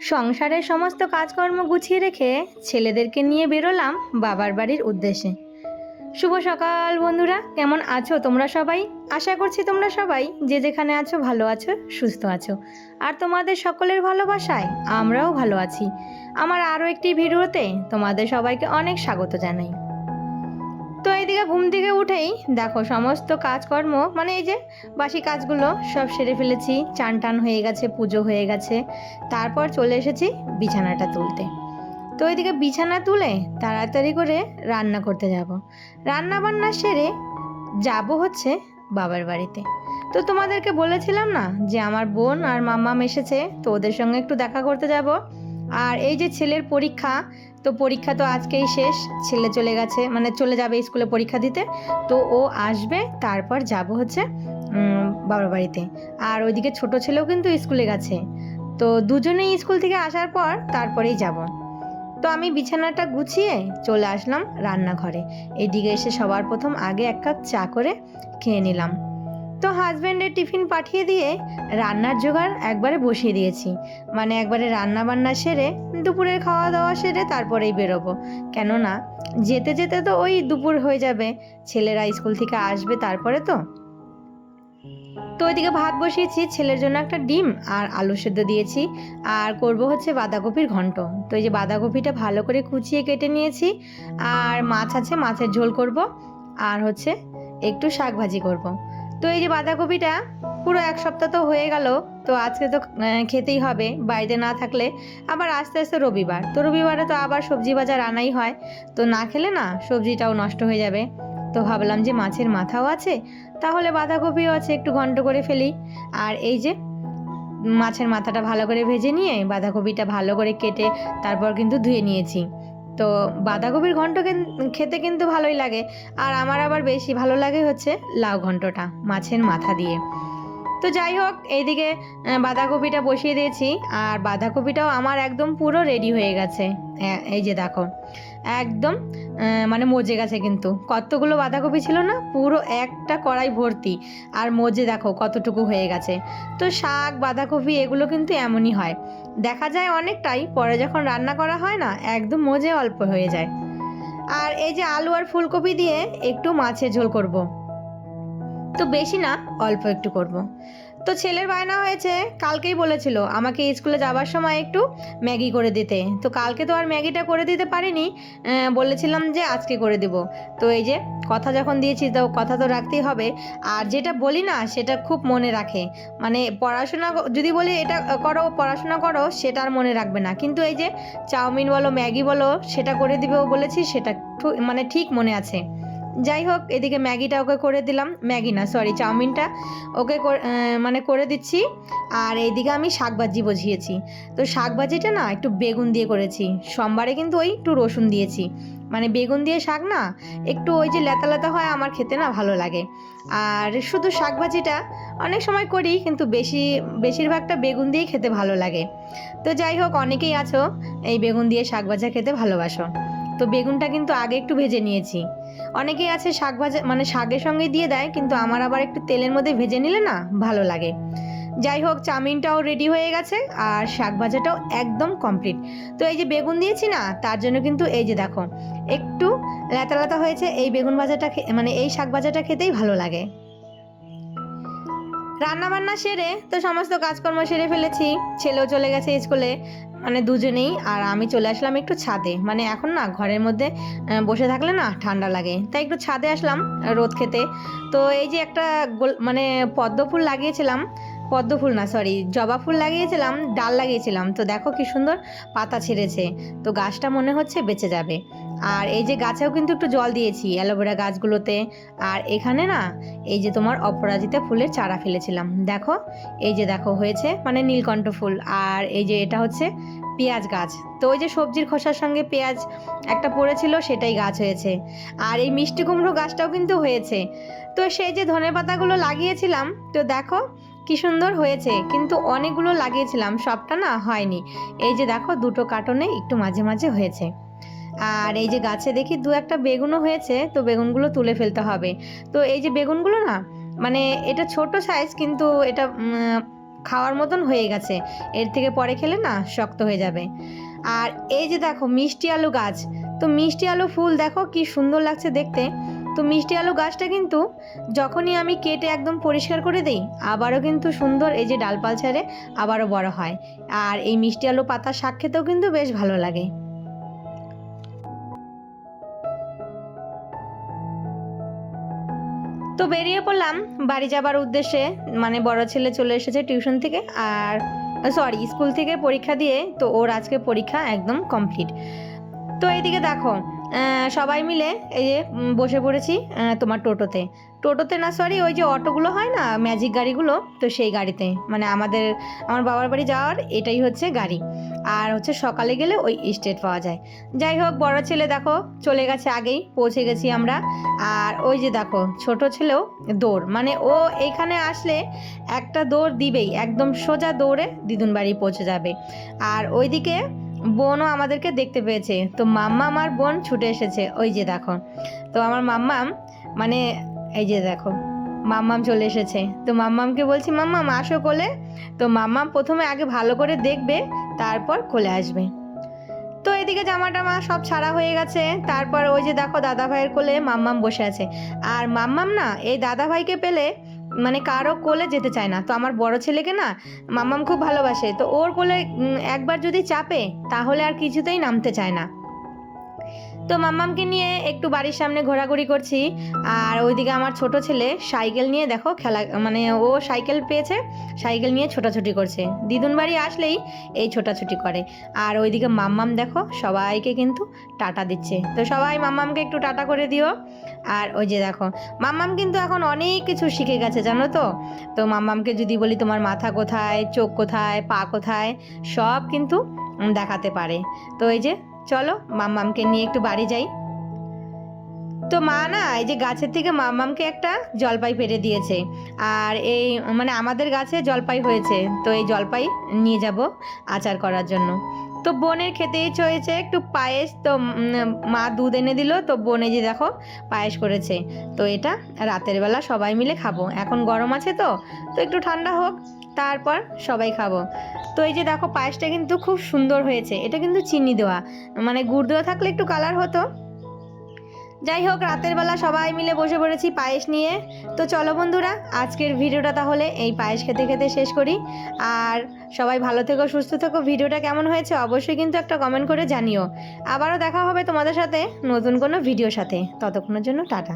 সংসারের সমস্ত কাজকর্ম গুছিয়ে রেখে ছেলেদেরকে নিয়ে বেরোলাম বাবার বাড়ির উদ্দেশ্যে। শুভ সকাল বন্ধুরা, কেমন আছো তোমরা সবাই? আশা করছি তোমরা সবাই যে যেখানে আছো ভালো আছো, সুস্থ আছো। আর তোমাদের সকলের ভালোবাসায় আমরাও ভালো আছি। আমার আরও একটি ভিডিওতে তোমাদের সবাইকে অনেক স্বাগত জানাই। তো এইদিকে ঘুম থেকে উঠেই দেখো সমস্ত কাজকর্ম মানে এই যে বাসি কাজগুলো সব সেরে ফেলেছি। চান টান হয়ে গেছে, পুজো হয়ে গেছে, তারপর চলে এসেছি বিছানাটা তুলতে। তো এইদিকে বিছানা তুলে তাড়াতাড়ি করে রান্না করতে যাব। রান্না বান্না সেরে যাব হচ্ছে বাবার বাড়িতে। তো তোমাদেরকে বলেছিলাম না যে আমার বোন আর মাম্মাম এসেছে, তো ওদের সঙ্গে একটু দেখা করতে যাব। আর এই যে ছেলের পরীক্ষা, তো পরীক্ষা তো আজকেই শেষ। ছেলে চলে গেছে, মানে চলে যাবে স্কুলে পরীক্ষা দিতে। তো ও আসবে, তারপর যাব হচ্ছে বাবার বাড়িতে। আর ওইদিকে ছোট ছেলেও কিন্তু স্কুলে গেছে। তো দুজনেই স্কুল থেকে আসার পর তারপরেই যাব। তো আমি বিছানাটা গুছিয়ে চলে আসলাম রান্নাঘরে। এইদিকে এসে সবার প্রথম আগে এক কাপ চা করে খেয়ে নিলাম। তো হাজব্যান্ডের টিফিন পাঠিয়ে দিয়ে রান্নার জোগাড় একবারে বসিয়ে দিয়েছি। মানে একবারে রান্না বান্না সেরে দুপুরের খাওয়া দাওয়া সেরে তারপরেই বেরোবো। কেননা যেতে যেতে তো ওই দুপুর হয়ে যাবে, ছেলেরা স্কুল থেকে আসবে তারপরে। তো ওইদিকে ভাত বসিয়েছি, ছেলের জন্য একটা ডিম আর আলু সেদ্ধ দিয়েছি। আর করব হচ্ছে বাঁধাকপির ঘন্ট। তো এই যে বাঁধাকপিটা ভালো করে কুচিয়ে কেটে নিয়েছি। আর মাছ আছে, মাছের ঝোল করব। আর হচ্ছে একটু শাক ভাজি করব। তো এই যে বাঁধাকপিটা পুরো এক সপ্তাহ তো হয়ে গেল, তো আজকে তো খেতেই হবে বাড়িতে না থাকলে। আবার আস্তে আস্তে রবিবার, তো রবিবারে তো আবার সবজি বাজার আনাই হয়। তো না খেলে না সবজিটাও নষ্ট হয়ে যাবে। তো ভাবলাম যে মাছের মাথাও আছে, তাহলে বাঁধাকপিও আছে, একটু ঘন্ট করে ফেলি। আর এই যে মাছের মাথাটা ভালো করে ভেজে নিয়ে বাঁধাকপিটা ভালো করে কেটে তারপর কিন্তু ধুয়ে নিয়েছি। তো বাঁধাকপির ঘন্ট খেতে কিন্তু ভালোই লাগে। আর আমার আবার বেশি ভালো লাগে হচ্ছে লাউ ঘন্টটা মাছের মাথা দিয়ে। তো যাই হোক, এইদিকে বাঁধাকপিটা বসিয়ে দিয়েছি। আর বাঁধাকপিটাও আমার একদম পুরো রেডি হয়ে গেছে। এই যে দেখো একদম মানে মজে গেছে। কিন্তু কতগুলো বাঁধাকপি ছিল না, পুরো একটা কড়াই ভর্তি। আর মজে দেখো কতটুকু হয়ে গেছে। তো শাক বাঁধাকপি এগুলো কিন্তু এমনই হয়, দেখা যায় অনেকটাই, পরে যখন রান্না করা হয় না একদম মজে অল্প হয়ে যায়। আর এই যে আলু আর ফুলকপি দিয়ে একটু মাছের ঝোল করব। তো বেশি না, অল্প একটু করব। তো ছেলের বায়না হয়েছে, কালকেই বলেছিল আমাকে স্কুলে যাবার সময় একটু ম্যাগি করে দিতে। তো কালকে তো আর ম্যাগিটা করে দিতে পারিনি, বলেছিলাম যে আজকে করে দেব। তো এই যে কথা যখন দিয়েছি তো কথা তো রাখতেই হবে। আর যেটা বলি না সেটা খুব মনে রাখে। মানে পড়াশোনা যদি বলি এটা করো, পড়াশোনা করো, সেটা আর মনে রাখবে না। কিন্তু এই যে চাউমিন বলো ম্যাগি বলো সেটা করে দিবেও বলেছি, সেটা মানে ঠিক মনে আছে। যাই হোক, এদিকে ম্যাগিটা ওকে করে দিলাম, ম্যাগি না সরি চাউমিনটা ওকে মানে করে দিচ্ছি। আর এইদিকে আমি শাকভাজি বসিয়েছি। তো শাকভাজিটা না একটু বেগুন দিয়ে করেছি, সোমবারে কিন্তু ওই একটু রসুন দিয়েছি। মানে বেগুন দিয়ে শাক না একটু ওই যে লেতা লেতা হয়, আমার খেতে না ভালো লাগে। আর শুধু শাকভাজিটা অনেক সময় করি, কিন্তু বেশিরভাগটা বেগুন দিয়েই খেতে ভালো লাগে। তো যাই হোক, অনেকেই আছো এই বেগুন দিয়ে শাক ভাজা খেতে ভালোবাসো। তো বেগুনটা কিন্তু আগে একটু ভেজে নিয়েছি। অনেকেই আছে শাক ভাজা মানে শাকের সঙ্গে দিয়ে দেয়, কিন্তু আমার আবার একটু তেলের মধ্যে ভেজে নিলে না ভালো লাগে। যাই হোক, চাউমিনটাও রেডি হয়ে গেছে আর শাক ভাজাটাও একদম কমপ্লিট। তো এই যে বেগুন দিয়েছি না, তার জন্য কিন্তু এই যে দেখো একটু লেতা লেতা হয়েছে। এই বেগুন ভাজাটা মানে এই শাক ভাজাটা খেতেই ভালো লাগে। রান্না বান্না সেরে তো সমস্ত কাজকর্ম সেরে ফেলেছি, ছেলেও চলে গেছে স্কুলে, মানে দুজনেই। আর আমি চলে আসলাম একটু ছাদে। মানে এখন না ঘরের মধ্যে বসে থাকলে না ঠান্ডা লাগে, তাই একটু ছাদে আসলাম রোদ খেতে। তো এই যে একটা মানে পদ্ম ফুল লাগিয়েছিলাম, পদ্ম ফুল না সরি জবা ফুল লাগিয়েছিলাম, ডাল লাগিয়েছিলাম। তো দেখো কি সুন্দর পাতা ছেড়েছে। তো গাছটা মনে হচ্ছে বেঁচে যাবে। আর এই যে গাছেও কিন্তু একটু জল দিয়েছি অ্যালোভেরা গাছগুলোতে। আর এখানে না এই যে তোমার অপরাজিতা ফুলের চারা ফেলেছিলাম, দেখো এই যে দেখো হয়েছে, মানে নীলকণ্ঠ ফুল। আর এই যে এটা হচ্ছে পেঁয়াজ গাছ। তো ওই যে সবজির খোসার সঙ্গে পেঁয়াজ একটা পড়েছিল, সেটাই গাছ হয়েছে। আর এই মিষ্টি কুমড়ো গাছটাও কিন্তু হয়েছে। তো সেই যে ধনেপাতাগুলো লাগিয়েছিলাম, তো দেখো কি সুন্দর হয়েছে। কিন্তু অনেকগুলো লাগিয়েছিলাম, সবটা না হয়নি। এই যে দেখো দুটো কার্টনে একটু মাঝে মাঝে হয়েছে। আর এই যে গাছে দেখি দু একটা বেগুনও হয়েছে, তো বেগুনগুলো তুলে ফেলতে হবে। তো এই যে বেগুনগুলো না মানে এটা ছোট সাইজ, কিন্তু এটা খাওয়ার মতন হয়ে গেছে, এর থেকে পরে খেলে না শক্ত হয়ে যাবে। আর এই যে দেখো মিষ্টি আলু গাছ, তো মিষ্টি আলু ফুল দেখো কি সুন্দর লাগছে দেখতে। তো মিষ্টি আলু গাছটা কিন্তু যখনই আমি কেটে একদম পরিষ্কার করে দিই আবারও কিন্তু সুন্দর এই যে ডালপাল ছেড়ে আবারও বড় হয়। আর এই মিষ্টি আলু পাতার শাক খেতেও কিন্তু বেশ ভালো লাগে। তো বেরিয়ে পড়লাম বাড়ি যাবার উদ্দেশ্যে, মানে বড় ছেলে চলে এসেছে টিউশন থেকে, আর সরি স্কুল থেকে পরীক্ষা দিয়ে, তো ওর আজকে পরীক্ষা একদম কমপ্লিট। তো এইদিকে দেখো সবাই মিলে এই যে বসে পড়েছি তোমার টোটোতে না সরি ওই যে অটোগুলো হয় না ম্যাজিক গাড়িগুলো, তো সেই গাড়িতে, মানে আমার বাবার বাড়ি যাওয়ার এটাই হচ্ছে গাড়ি। আর হচ্ছে সকালে গেলে ওই স্টেট পাওয়া যায়। যাই হোক বড় ছেলে দেখো চলে গেছে, আগেই পৌঁছে গেছি আমরা। আর ওই যে দেখো ছোট ছেলেও দৌড়, মানে ও এইখানে আসলে একটা দৌড় দিবেই, একদম সোজা দৌড়ে দিদুন বাড়ি পৌঁছে যাবে। আর ওইদিকে বোনও আমাদেরকে দেখতে পেয়েছে, তো মাম্মাম আর বোন ছুটে এসেছে, ওই যে দেখো। তো আমার মাম্মাম মানে এই যে দেখো মাম্মাম চলে এসেছে। তো মাম্মামকে বলছি মাম্মাম আসো কোলে। তো মাম্মাম প্রথমে আগে ভালো করে দেখবে, তারপর কোলে আসবে। তো এদিকে জামা টামা সব ছাড়া হয়ে গেছে। তারপর ওই যে দেখো দাদা ভাইয়ের কোলে মাম্মাম বসে আছে। আর মাম্মাম না এই দাদা ভাইকে পেলে মানে কারো কোলে যেতে চায় না। তো আমার বড় ছেলেকে না মাম্মাম খুব ভালোবাসে, তো ওর কোলে একবার যদি চাপে তাহলে আর কিছুতেই নামতে চায় না। তো মাম্মামকে নিয়ে একটু বাড়ির সামনে ঘোরাঘুরি করছি। আর ওইদিকে আমার ছোট ছেলে সাইকেল নিয়ে দেখো খেলা, মানে ও সাইকেল পেয়েছে, সাইকেল নিয়ে ছোটাছুটি করছে। দিদুন বাড়ি আসলেই এই ছোটাছুটি করে। আর ওইদিকে মাম্মাম দেখো সবাইকে কিন্তু টাটা দিচ্ছে, তো সবাই মাম্মামকে একটু টাটা করে দিও। আর ওই যে দেখো মাম্মাম কিন্তু এখন অনেক কিছু শিখে গেছে জানো তো। তো মাম্মামকে যদি বলি তোমার মাথা কোথায়, চোখ কোথায়, পা কোথায়, সব কিন্তু দেখাতে পারে। তো এই যে চলো মাম্মামকে নিয়ে একটু বাড়ি যাই। তো মা না এই যে গাছের থেকে মাম্মামকে একটা জলপাই পেড়ে দিয়েছে। আর এই মানে আমাদের গাছে জলপাই হয়েছে, তো এই জলপাই নিয়ে যাব আচার করার জন্য। তো বোনের খেতে ইচ্ছে হয়েছে একটু পায়েস, তো মা দুধ এনে দিল, তো বোন এই যে দেখো পায়েস করেছে। তো এটা রাতের বেলা সবাই মিলে খাবো, এখন গরম আছে তো তো একটু ঠান্ডা হোক তারপর সবাই খাবো। তো এই যে দেখো পায়েসটা কিন্তু খুব সুন্দর হয়েছে, এটা কিন্তু চিনি দেওয়া, মানে গুড় দেওয়া থাকলে একটু কালার হতো। যাই হোক রাতের বেলা সবাই মিলে বসে পড়েছি পায়েস নিয়ে। তো চলো বন্ধুরা আজকের ভিডিওটা তাহলে এই পায়েস খেতে খেতে শেষ করি। আর সবাই ভালো থেকো, সুস্থ থেকো। ভিডিওটা কেমন হয়েছে অবশ্যই কিন্তু একটা কমেন্ট করে জানিও। আবারও দেখা হবে তোমাদের সাথে নতুন কোনো ভিডিওর সাথে, ততক্ষণের জন্য টাটা।